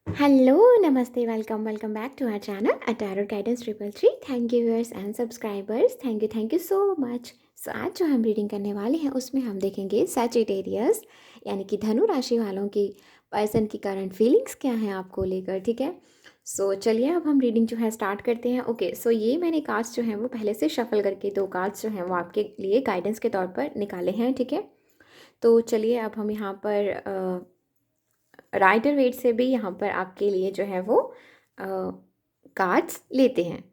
Hello, नमस्ते, welcome welcome back to our channel अटारो guidance 333। Thank you viewers and subscribers, thank you so much. So आज जो हम reading करने वाले हैं उसमें हम देखेंगे सजिटेरियस यानी कि धनु राशि वालों की पर्सन की करंट फीलिंग्स क्या हैं आपको लेकर। ठीक है, सो चलिए अब हम रीडिंग जो है स्टार्ट करते हैं। ओके, सो ये मैंने कार्ड्स जो हैं वो पहले से शफल करके दो कार्ड्स जो हैं वो आपके लिए गाइडेंस के तौर पर निकाले हैं। ठीक है, तो चलिए अब हम यहाँ पर राइडर वेट से भी यहाँ पर आपके लिए जो है वो कार्ड्स लेते हैं।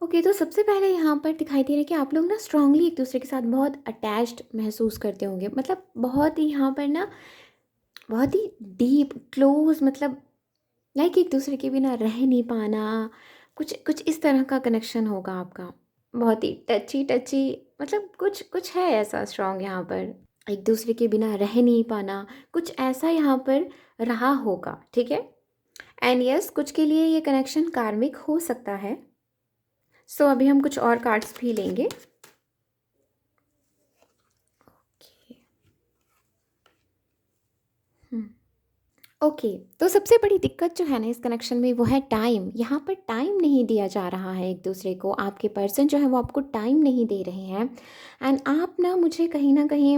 ओके, तो सबसे पहले यहाँ पर दिखाई दे रहा है कि आप लोग ना स्ट्रांगली एक दूसरे के साथ बहुत अटैच्ड महसूस करते होंगे। मतलब बहुत ही यहाँ पर ना बहुत ही डीप क्लोज, मतलब लाइक एक दूसरे के बिना रह नहीं पाना, कुछ कुछ इस तरह का कनेक्शन होगा आपका। बहुत ही टची टची, मतलब कुछ कुछ है ऐसा स्ट्रांग यहाँ पर। एक दूसरे के बिना रह नहीं पाना, कुछ ऐसा यहाँ पर रहा होगा। ठीक है, एंड यस कुछ के लिए ये कनेक्शन कार्मिक हो सकता है। सो अभी हम कुछ और कार्ड्स भी लेंगे। ओके, तो सबसे बड़ी दिक्कत जो है ना इस कनेक्शन में वो है टाइम। यहाँ पर टाइम नहीं दिया जा रहा है एक दूसरे को। आपके पर्सन जो है वो आपको टाइम नहीं दे रहे हैं। एंड आप मुझे कहीं ना कहीं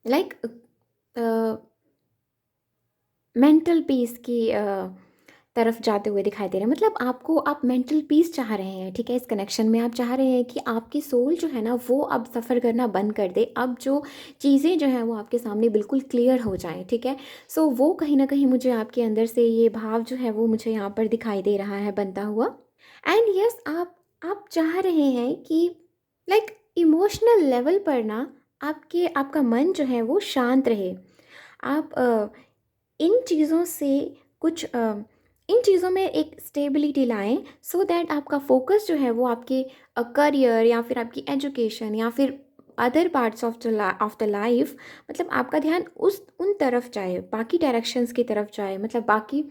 लाइक मेंटल पीस की तरफ जाते हुए दिखाई दे रहे हैं। मतलब आपको आप मेंटल पीस चाह रहे हैं। ठीक है, इस कनेक्शन में आप चाह रहे हैं कि आपकी सोल जो है ना वो अब सफ़र करना बंद कर दे। अब जो चीज़ें जो हैं वो आपके सामने बिल्कुल क्लियर हो जाएं। ठीक है, सो वो कहीं ना कहीं मुझे आपके अंदर से ये भाव जो है वो मुझे यहाँ पर दिखाई दे रहा है बनता हुआ। एंड यस आप चाह रहे हैं कि लाइक इमोशनल लेवल पर ना आपका मन जो है वो शांत रहे। आप इन चीज़ों से कुछ इन चीज़ों में एक स्टेबिलिटी लाएं, सो दैट आपका फोकस जो है वो आपके करियर या फिर आपकी एजुकेशन या फिर other parts of the life, मतलब आपका ध्यान उस उन तरफ जाए, बाकी डायरेक्शंस की तरफ जाए, मतलब बाकी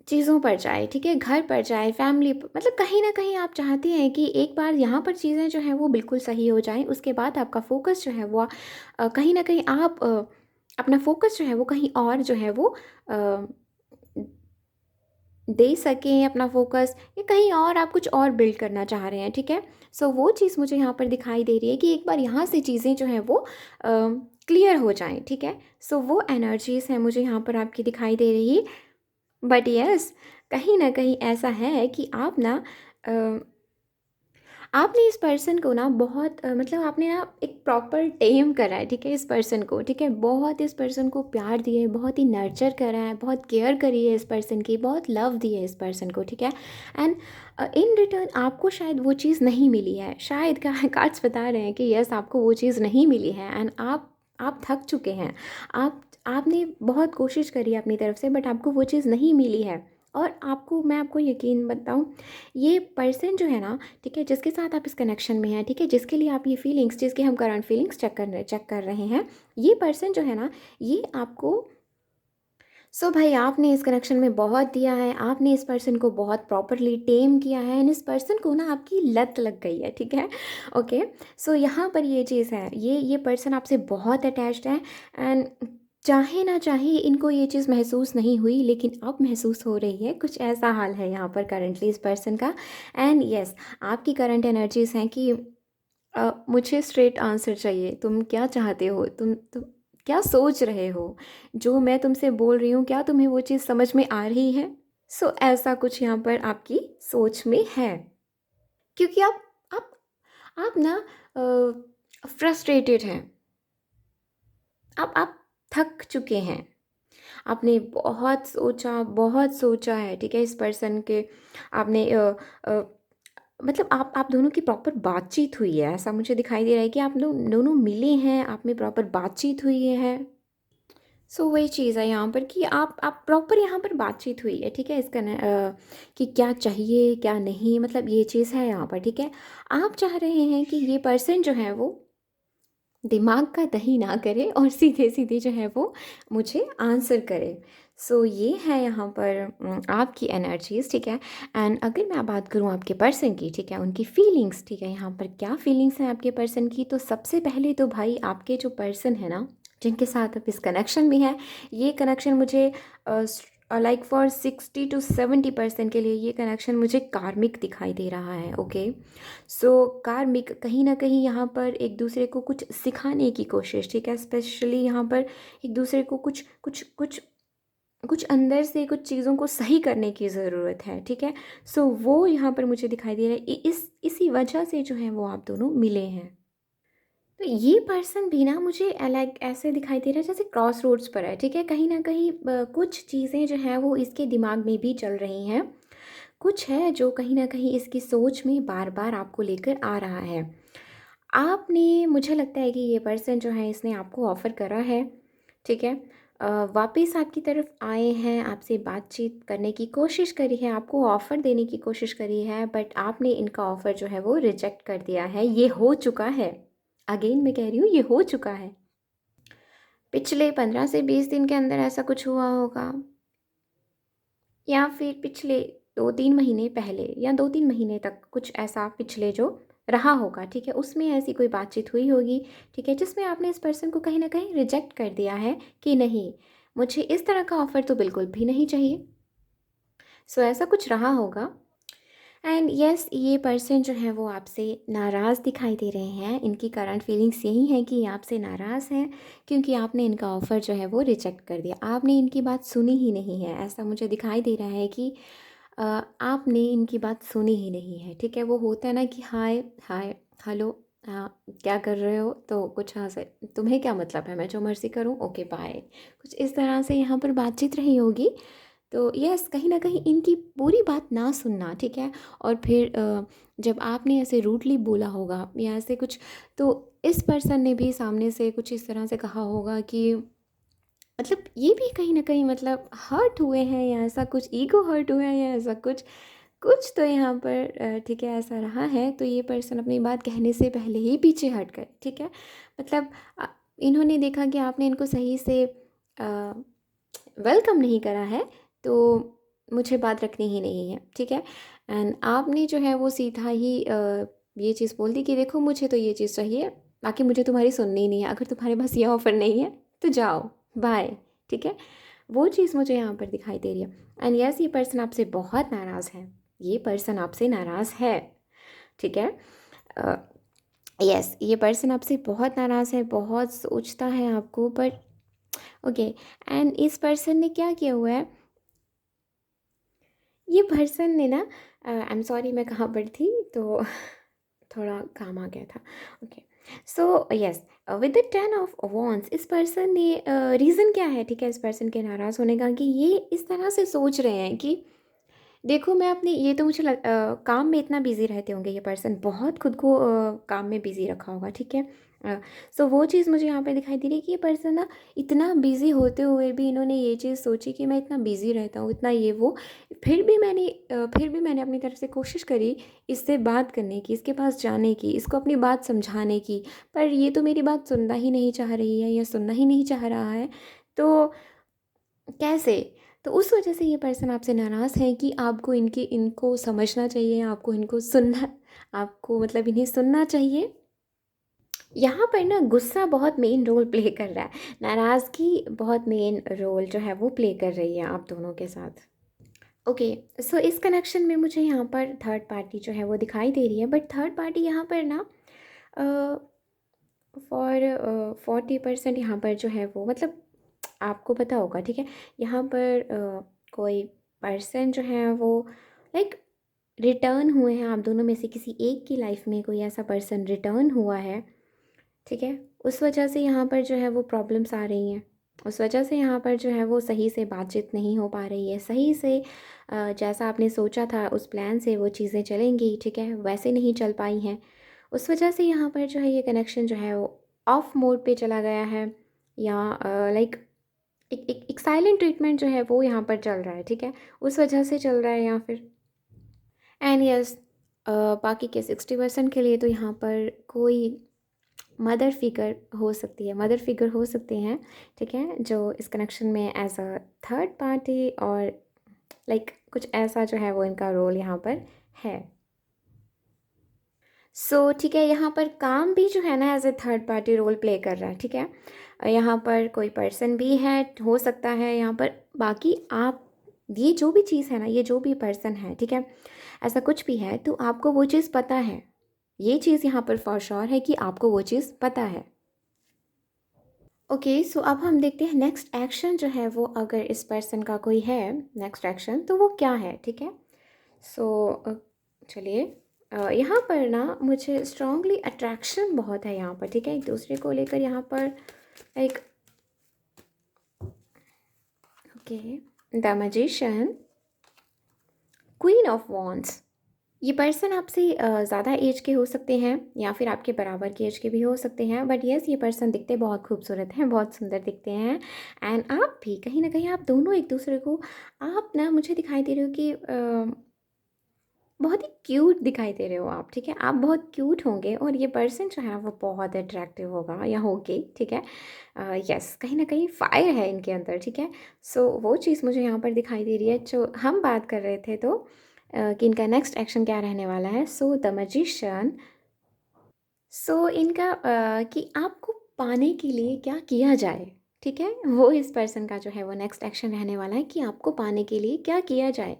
चीज़ों पर जाए। ठीक है, घर पर जाए, फैमिली पर, मतलब कहीं ना कहीं आप चाहते हैं कि एक बार यहाँ पर चीज़ें जो हैं वो बिल्कुल सही हो जाएं। उसके बाद आपका फोकस जो है वो कहीं ना कहीं आप अपना फोकस जो है वो कहीं और जो है वो अ, दे सकें अपना फोकस, या कहीं और आप कुछ और बिल्ड करना चाह रहे हैं। ठीक है, सो वो चीज़ मुझे यहाँ पर दिखाई दे रही है कि एक बार यहाँ से चीज़ें जो हैं वो क्लियर हो जाएं। ठीक है, सो वो एनर्जीज़ हैं मुझे यहाँ पर आपकी दिखाई दे रही है। बट यस कहीं ना कहीं ऐसा है कि आप आपने इस पर्सन को ना बहुत मतलब आपने ना एक प्रॉपर टेम करा है। ठीक है, इस पर्सन को, ठीक है, बहुत इस पर्सन को प्यार दिए है, बहुत ही नर्चर करा है, बहुत केयर करी है इस पर्सन की, बहुत लव दी है इस पर्सन को। ठीक है, एंड इन रिटर्न आपको शायद वो चीज़ नहीं मिली है। शायद का कार्ड्स बता रहे हैं कि यस आपको वो चीज़ नहीं मिली है। एंड आप थक चुके हैं। आपने बहुत कोशिश करी अपनी तरफ से, बट आपको वो चीज़ नहीं मिली है। और मैं आपको यकीन बताऊं, ये पर्सन जो है ना, ठीक है, जिसके साथ आप इस कनेक्शन में हैं, ठीक है, जिसके लिए आप ये फीलिंग्स, जिसके हम करंट फीलिंग्स चेक कर रहे हैं, ये पर्सन जो है ना ये आपको, सो भाई आपने इस कनेक्शन में बहुत दिया है। आपने इस पर्सन को बहुत प्रॉपरली टेम किया है एंड इस पर्सन को ना आपकी लत लग गई है। ठीक है, ओके, सो यहाँ पर ये चीज़ है, ये पर्सन आपसे बहुत अटैच्ड है। एंड चाहे ना चाहे इनको ये चीज़ महसूस नहीं हुई, लेकिन अब महसूस हो रही है। कुछ ऐसा हाल है यहाँ पर करंटली इस पर्सन का। एंड यस आपकी करंट एनर्जीज हैं कि मुझे स्ट्रेट आंसर चाहिए। तुम क्या चाहते हो, तुम क्या सोच रहे हो, जो मैं तुमसे बोल रही हूँ क्या तुम्हें वो चीज़ समझ में आ रही है। सो ऐसा कुछ यहाँ पर आपकी सोच में है, क्योंकि आप आप ना फ्रस्ट्रेटेड हैं। आप थक चुके हैं। आपने बहुत सोचा है। ठीक है, इस पर्सन के आपने अ, मतलब आप दोनों की प्रॉपर बातचीत हुई है। ऐसा मुझे दिखाई दे रहा है कि आप लोग दोनों मिले हैं, आप में प्रॉपर बातचीत हुई है। सो वही चीज़ है यहाँ पर कि आप प्रॉपर यहाँ पर बातचीत हुई है, ठीक है, इसका कि क्या चाहिए क्या नहीं, मतलब ये चीज़ है यहाँ पर, ठीक है। आप चाह रहे हैं कि ये पर्सन जो है वो दिमाग का दही ना करे और सीधे सीधे जो है वो मुझे आंसर करे। सो ये है यहाँ पर आपकी एनर्जीज, ठीक है। एंड अगर मैं बात करूँ आपके पर्सन की, ठीक है, उनकी फीलिंग्स, ठीक है, यहाँ पर क्या फीलिंग्स हैं आपके पर्सन की, तो सबसे पहले तो भाई आपके जो पर्सन है ना, जिनके साथ अब इस कनेक्शन में है, ये कनेक्शन मुझे लाइक फॉर 60 to 70% के लिए ये कनेक्शन मुझे कार्मिक दिखाई दे रहा है। ओके, सो कार्मिक कहीं ना कहीं यहाँ पर एक दूसरे को कुछ सिखाने की कोशिश, ठीक है, स्पेशली यहाँ पर एक दूसरे को कुछ कुछ कुछ कुछ अंदर से कुछ चीज़ों को सही करने की ज़रूरत है, ठीक है। सो वो यहाँ पर मुझे दिखाई दे रहा है, इसी वजह से जो है वो आप दोनों मिले हैं। तो ये पर्सन भी ना मुझे लाइक ऐसे दिखाई दे रहा है जैसे क्रॉस रोड्स पर है, ठीक है, कहीं ना कहीं कुछ चीज़ें जो हैं वो इसके दिमाग में भी चल रही हैं, कुछ है जो कहीं न कहीं इसकी सोच में बार-बार आपको लेकर आ रहा है। आपने, मुझे लगता है कि ये पर्सन जो है इसने आपको ऑफ़र करा है, ठीक है? वापस आपकी तरफ आए हैं, आपसे बातचीत करने की कोशिश करी है, आपको ऑफ़र देने की कोशिश करी है, बट आपने इनका ऑफ़र जो है वो रिजेक्ट कर दिया है। ये हो चुका है। अगेन मैं कह रही हूँ, ये हो चुका है। पिछले 15 से 20 दिन के अंदर ऐसा कुछ हुआ होगा, या फिर पिछले 2-3 महीने पहले या 2-3 महीने तक कुछ ऐसा पिछले जो रहा होगा, ठीक है, उसमें ऐसी कोई बातचीत हुई होगी, ठीक है, जिसमें आपने इस पर्सन को कहीं न कहीं रिजेक्ट कर दिया है कि नहीं, मुझे इस तरह का ऑफ़र तो बिल्कुल भी नहीं चाहिए। सो ऐसा कुछ रहा होगा। एंड यस, ये पर्सन जो है वो आपसे नाराज़ दिखाई दे रहे हैं। इनकी करंट फीलिंग्स यही हैं कि ये आपसे नाराज़ हैं क्योंकि आपने इनका ऑफ़र जो है वो रिजेक्ट कर दिया। आपने इनकी बात सुनी ही नहीं है। ऐसा मुझे दिखाई दे रहा है कि आपने इनकी बात सुनी ही नहीं है, ठीक है। वो होता है ना कि हाय हाय, हेलो, हाँ, क्या कर रहे हो, तो कुछ हाँ से, तुम्हें क्या मतलब है, मैं जो मर्ज़ी करूँ, ओके बाय, कुछ इस तरह से यहाँ पर बातचीत रही होगी। तो यस, कहीं न कहीं इनकी पूरी बात ना सुनना, ठीक है? और फिर जब आपने ऐसे रूडली बोला होगा या ऐसे कुछ, तो इस पर्सन ने भी सामने से कुछ इस तरह से कहा होगा कि मतलब ये भी कहीं न कहीं मतलब हर्ट हुए हैं, या ऐसा कुछ ईगो हर्ट हुआ है, या ऐसा कुछ, कुछ तो यहाँ पर ठीक है, ऐसा रहा है। तो ये पर्सन अपनी बात कहने से पहले ही पीछे हट गए, ठीक है? मतलब इन्होंने देखा कि आपने इनको सही से वेलकम नहीं करा है, तो मुझे बात रखनी ही नहीं है, ठीक है। एंड आपने जो है वो सीधा ही ये चीज़ बोल दी कि देखो मुझे तो ये चीज़ चाहिए, बाकी मुझे तुम्हारी सुननी ही नहीं है, अगर तुम्हारे पास ये ऑफ़र नहीं है तो जाओ, बाय, ठीक है। वो चीज़ मुझे यहाँ पर दिखाई दे रही है। एंड यस, ये पर्सन आपसे बहुत नाराज़ है, ये पर्सन आपसे नाराज़ है, ठीक है। यस, ये पर्सन आपसे बहुत नाराज़ है, बहुत सोचता है आपको, बट ओके। एंड इस पर्सन ने क्या किया हुआ है, ये पर्सन ने ना, आई एम सॉरी, मैं कहाँ पर थी, तो थोड़ा काम आ गया था। Okay, so yes, with the 10 of wands, इस पर्सन ने रीज़न क्या है, ठीक है, इस पर्सन के नाराज़ होने का, कि ये इस तरह से सोच रहे हैं कि देखो मैं अपनी, ये तो मुझे काम में इतना बिज़ी रहते होंगे, ये पर्सन बहुत खुद को काम में बिज़ी रखा होगा, ठीक है। सो वो चीज़ मुझे यहाँ पे दिखाई दे रही है कि ये पर्सन ना इतना बिज़ी होते हुए भी इन्होंने ये चीज़ सोची कि मैं इतना बिज़ी रहता हूँ, इतना ये वो, फिर भी मैंने अपनी तरफ से कोशिश करी इससे बात करने की, इसके पास जाने की, इसको अपनी बात समझाने की, पर ये तो मेरी बात सुनना ही नहीं चाह रही है या सुनना ही नहीं चाह रहा है, तो कैसे? तो उस वजह से ये पर्सन आपसे नाराज़ है कि आपको इनको समझना चाहिए, आपको इनको सुनना, आपको मतलब इन्हें सुनना चाहिए। यहाँ पर ना गुस्सा बहुत मेन रोल प्ले कर रहा है, नाराज़गी बहुत मेन रोल जो है वो प्ले कर रही है आप दोनों के साथ। ओके, सो इस कनेक्शन में मुझे यहाँ पर थर्ड पार्टी जो है वो दिखाई दे रही है, बट थर्ड पार्टी यहाँ पर ना फॉर 40% यहाँ पर जो है वो, मतलब आपको पता होगा, ठीक है, यहाँ पर कोई पर्सन जो है वो लाइक रिटर्न हुए हैं, आप दोनों में से किसी एक की लाइफ में कोई ऐसा पर्सन रिटर्न हुआ है, ठीक है। उस वजह से यहाँ पर जो है वो प्रॉब्लम्स आ रही हैं, उस वजह से यहाँ पर जो है वो सही से बातचीत नहीं हो पा रही है, सही से जैसा आपने सोचा था उस प्लान से वो चीज़ें चलेंगी, ठीक है, वैसे नहीं चल पाई हैं। उस वजह से यहाँ पर जो है ये कनेक्शन जो है वो ऑफ मोड पे चला गया है, या लाइक एक साइलेंट ट्रीटमेंट जो है वो यहाँ पर चल रहा है, ठीक है? उस वजह से चल रहा है या फिर एंड यस बाकी के 60% के लिए तो यहाँ पर कोई मदर फिगर हो सकती है, मदर फिगर हो सकते हैं, ठीक है? जो इस कनेक्शन में एज़ अ थर्ड पार्टी और लाइक कुछ ऐसा जो है वो इनका रोल यहाँ पर है। सो ठीक है, यहाँ पर काम भी जो है ना as a third party role play कर रहा है, ठीक है? यहाँ पर कोई पर्सन भी है, हो सकता है यहाँ पर, बाकी आप ये जो भी चीज़ है ना, ये जो भी पर्सन है, ठीक है? ऐसा कुछ भी है तो आपको वो चीज़ पता है। ये चीज़ यहाँ पर फॉर श्योर है कि आपको वो चीज़ पता है। ओके, सो अब हम देखते हैं नेक्स्ट एक्शन जो है वो, अगर इस पर्सन का कोई है नेक्स्ट एक्शन तो वो क्या है, ठीक है? सो चलिए, यहाँ पर ना मुझे स्ट्रांगली अट्रैक्शन बहुत है यहाँ पर, ठीक है? एक दूसरे को लेकर यहाँ पर एक okay, the magician, queen of wands. ये पर्सन आपसे ज़्यादा एज के हो सकते हैं या फिर आपके बराबर के एज के भी हो सकते हैं, बट येस ये पर्सन दिखते बहुत खूबसूरत हैं, बहुत सुंदर दिखते हैं। एंड आप भी कहीं ना कहीं, आप दोनों एक दूसरे को, आप ना मुझे दिखाई दे रहे हो कि बहुत ही क्यूट दिखाई दे रहे हो आप, ठीक है? आप बहुत क्यूट होंगे और ये पर्सन जो है वो बहुत अट्रैक्टिव होगा या होगी, ठीक है? यस, कहीं ना कहीं फायर है इनके अंदर, ठीक है? सो वो चीज़ मुझे यहाँ पर दिखाई दे रही है जो हम बात कर रहे थे, तो कि इनका नेक्स्ट एक्शन क्या रहने वाला है। सो द मैजिशियन, सो इनका कि आपको पाने के लिए क्या किया जाए, ठीक है? वो इस पर्सन का जो है वो नेक्स्ट एक्शन रहने वाला है कि आपको पाने के लिए क्या किया जाए,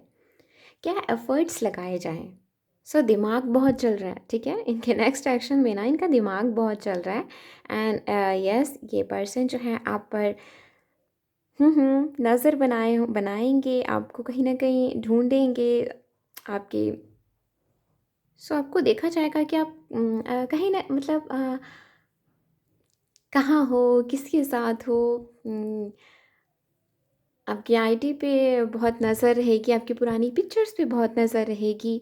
क्या एफर्ट्स लगाए जाएं। सो दिमाग बहुत चल रहा है, ठीक है? इनके नेक्स्ट एक्शन में ना इनका दिमाग बहुत चल रहा है। एंड यस ये पर्सन जो है आप पर नज़र बनाएंगे, आपको कहीं ना कहीं ढूंढेंगे आपके। सो आपको देखा जाएगा कि आप कहीं ना मतलब कहाँ हो, किसके साथ हो। आपकी आईडी पे बहुत नज़र रहेगी, आपकी पुरानी पिक्चर्स पे बहुत नज़र रहेगी।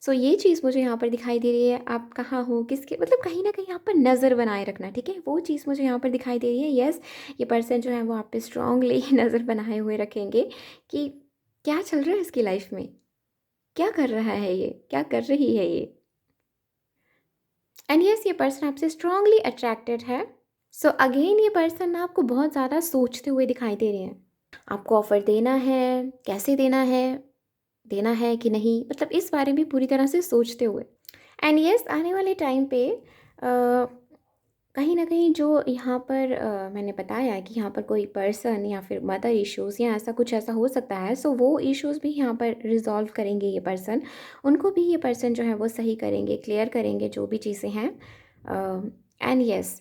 सो ये चीज़ मुझे यहाँ पर दिखाई दे रही है, आप कहाँ हो, किसके, मतलब कहीं ना कहीं आप पर नज़र बनाए रखना, ठीक है? वो चीज़ मुझे यहाँ पर दिखाई दे रही है। यस ये पर्सन जो है वो आप पे स्ट्रांगली नज़र बनाए हुए रखेंगे कि क्या चल रहा है इसकी लाइफ में, क्या कर रहा है ये, क्या कर रही है ये। एंड यस ये पर्सन आपसे स्ट्रांगली अट्रैक्टेड है। सो अगेन ये पर्सन ना आपको बहुत ज़्यादा सोचते हुए दिखाई दे रहे हैं। आपको ऑफ़र देना है, कैसे देना है कि नहीं, मतलब इस बारे में पूरी तरह से सोचते हुए। एंड यस आने वाले टाइम पे कहीं ना कहीं जो यहाँ पर मैंने बताया कि यहाँ पर कोई पर्सन या फिर मदर इश्यूज़ या ऐसा कुछ ऐसा हो सकता है। सो वो इश्यूज़ भी यहाँ पर रिजॉल्व करेंगे ये पर्सन, उनको भी ये पर्सन जो है वो सही करेंगे, क्लियर करेंगे जो भी चीज़ें हैं। एंड यस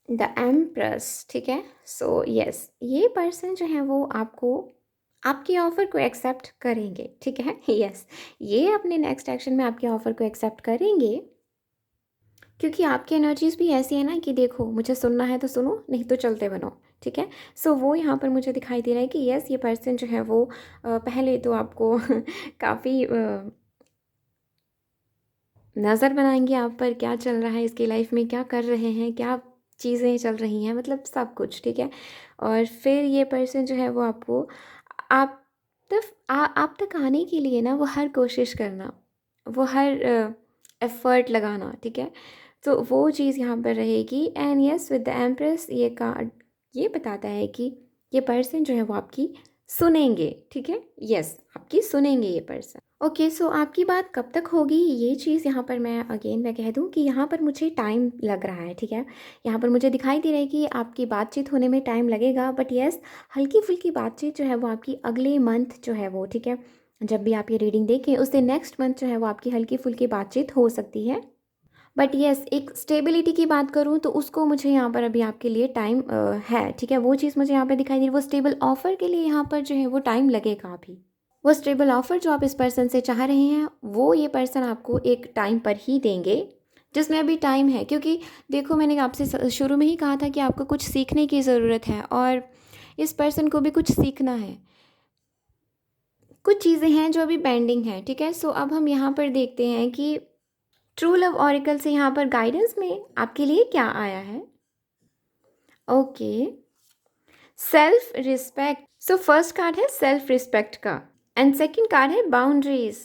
द एम्प्रेस, ठीक है? सो यस ये पर्सन जो है वो आपको, आपके ऑफ़र को एक्सेप्ट करेंगे, ठीक है? यस ये अपने नेक्स्ट एक्शन में आपके ऑफ़र को एक्सेप्ट करेंगे, क्योंकि आपकी एनर्जीज़ भी ऐसी है ना कि देखो मुझे सुनना है तो सुनो, नहीं तो चलते बनो, ठीक है? सो वो यहाँ पर मुझे दिखाई दे रहा है कि यस ये पर्सन जो है वो पहले तो आपको काफ़ी नज़र बनाएंगे आप पर, क्या चल रहा है इसकी लाइफ में, क्या कर रहे हैं, क्या चीज़ें चल रही हैं, मतलब सब कुछ, ठीक है? और फिर ये पर्सन जो है वो आपको, आप आप तक आने के लिए ना वो हर कोशिश करना, वो हर एफ़र्ट लगाना, ठीक है? तो वो चीज़ यहाँ पर रहेगी। And yes with the empress ये कार्ड ये बताता है कि ये पर्सन जो है वो आपकी सुनेंगे, ठीक है? यस आपकी सुनेंगे ये पर्सन। ओके, सो आपकी बात कब तक होगी, ये चीज़ यहाँ पर मैं अगेन मैं कह दूँ कि यहाँ पर मुझे टाइम लग रहा है, ठीक है? यहाँ पर मुझे दिखाई दे रहा है कि आपकी बातचीत होने में टाइम लगेगा, बट येस हल्की फुल्की बातचीत जो है वो आपकी अगले मंथ जो है वो, ठीक है? जब भी आप ये रीडिंग देखें उससे नेक्स्ट मंथ जो है वो आपकी हल्की फुल्की बातचीत हो सकती है। बट येस एक स्टेबिलिटी की बात करूँ तो उसको मुझे यहाँ पर अभी आपके लिए टाइम है, ठीक है? वो चीज़ मुझे यहाँ पर दिखाई दे रही है, वो स्टेबल ऑफ़र के लिए यहाँ पर जो है वो टाइम लगेगा अभी। वो स्टेबल ऑफ़र जो आप इस पर्सन से चाह रहे हैं वो ये पर्सन आपको एक टाइम पर ही देंगे, जिसमें अभी टाइम है। क्योंकि देखो मैंने आपसे शुरू में ही कहा था कि आपको कुछ सीखने की ज़रूरत है और इस पर्सन को भी कुछ सीखना है। कुछ चीज़ें हैं जो अभी पेंडिंग हैं, ठीक है? सो अब हम यहाँ पर देखते हैं कि ट्रू लव ऑरिकल से यहाँ पर गाइडेंस में आपके लिए क्या आया है। Okay, self respect. So first card है सेल्फ रिस्पेक्ट का एंड सेकंड कार्ड है बाउंड्रीज।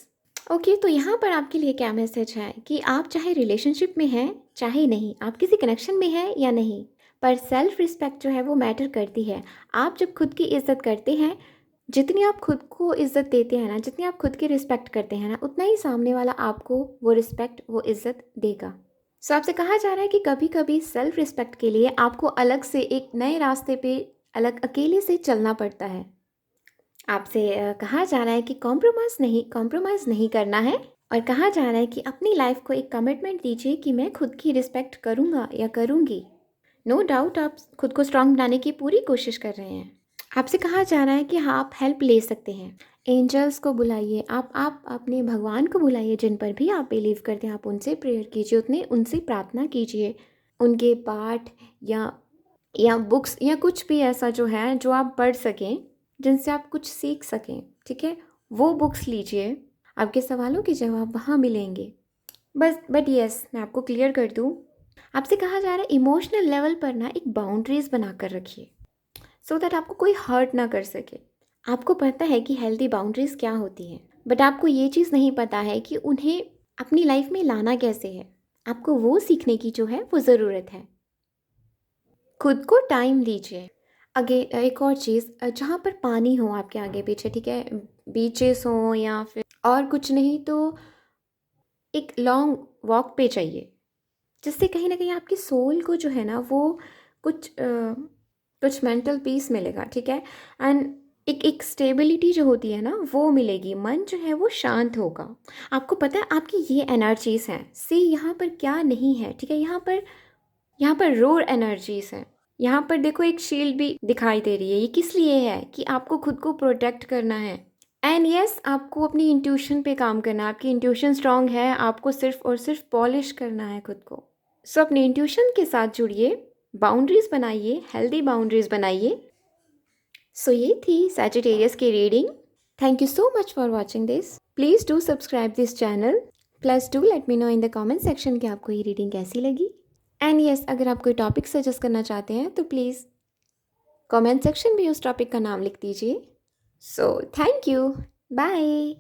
ओके, तो यहाँ पर आपके लिए क्या मैसेज है कि आप चाहे रिलेशनशिप में हैं चाहे नहीं, आप किसी कनेक्शन में हैं या नहीं, पर सेल्फ रिस्पेक्ट जो है वो मैटर करती है। आप जब खुद की इज्जत करते हैं, जितनी आप खुद को इज्जत देते हैं ना, जितनी आप खुद की रिस्पेक्ट करते हैं ना, उतना ही सामने वाला आपको वो रिस्पेक्ट, वो इज्जत देगा। सो आपसे कहा जा रहा है कि कभी कभी सेल्फ रिस्पेक्ट के लिए आपको अलग से एक नए रास्ते पे अलग अकेले से चलना पड़ता है। आपसे कहा जा रहा है कि कॉम्प्रोमाइज़ नहीं करना है, और कहा जा रहा है कि अपनी लाइफ को एक कमिटमेंट दीजिए कि मैं खुद की रिस्पेक्ट करूँगा या करूँगी। नो डाउट आप खुद को स्ट्रांग बनाने की पूरी कोशिश कर रहे हैं। आपसे कहा जा रहा है कि हाँ, आप हेल्प ले सकते हैं। एंजल्स को बुलाइए, आप अपने भगवान को बुलाइए, जिन पर भी आप बिलीव करते हैं, आप उनसे प्रेयर कीजिए, उतने उनसे प्रार्थना कीजिए। उनके पाठ या बुक्स या कुछ भी ऐसा जो है जो आप पढ़ सकें, जिनसे आप कुछ सीख सकें, ठीक है, वो बुक्स लीजिए। आपके सवालों के जवाब वहाँ मिलेंगे। बट यस, मैं आपको क्लियर कर दूँ, आपसे कहा जा रहा है इमोशनल लेवल पर ना एक बाउंड्रीज बना कर रखिए, सो दैट आपको कोई हर्ट ना कर सके। आपको पता है कि हेल्दी बाउंड्रीज क्या होती हैं, बट आपको ये चीज़ नहीं पता है कि उन्हें अपनी लाइफ में लाना कैसे है। आपको वो सीखने की जो है वो ज़रूरत है। खुद को टाइम दीजिए। आगे एक और चीज़, जहाँ पर पानी हो आपके आगे पीछे, ठीक है, बीचेस हों या फिर और कुछ नहीं तो एक लॉन्ग वॉक पे चाहिए, जिससे कहीं ना कहीं आपकी सोल को जो है ना वो कुछ मेंटल पीस मिलेगा, ठीक है, एंड एक स्टेबिलिटी जो होती है ना वो मिलेगी, मन जो है वो शांत होगा। आपको पता है आपकी ये एनर्जीज़ हैं, सी यहाँ पर क्या नहीं है, ठीक है, यहाँ पर रोर एनर्जीज हैं। यहाँ पर देखो एक शील्ड भी दिखाई दे रही है, ये किस लिए है कि आपको खुद को प्रोटेक्ट करना है। एंड यस, आपको अपनी इंट्यूशन पे काम करना है। आपकी इंट्यूशन स्ट्रांग है, आपको सिर्फ और सिर्फ पॉलिश करना है खुद को। सो अपनी इंट्यूशन के साथ जुड़िए, बाउंड्रीज बनाइए, हेल्दी बाउंड्रीज बनाइए। सो ये थी सैजिटेरियस की reading. Thank you so much for watching this. Please do subscribe this channel, plus do let me know in the comment section कि आपको ये रीडिंग कैसी लगी। एंड यस, अगर आप कोई टॉपिक सजेस्ट करना चाहते हैं तो प्लीज़ कमेंट सेक्शन में उस टॉपिक का नाम लिख दीजिए। So thank you, bye.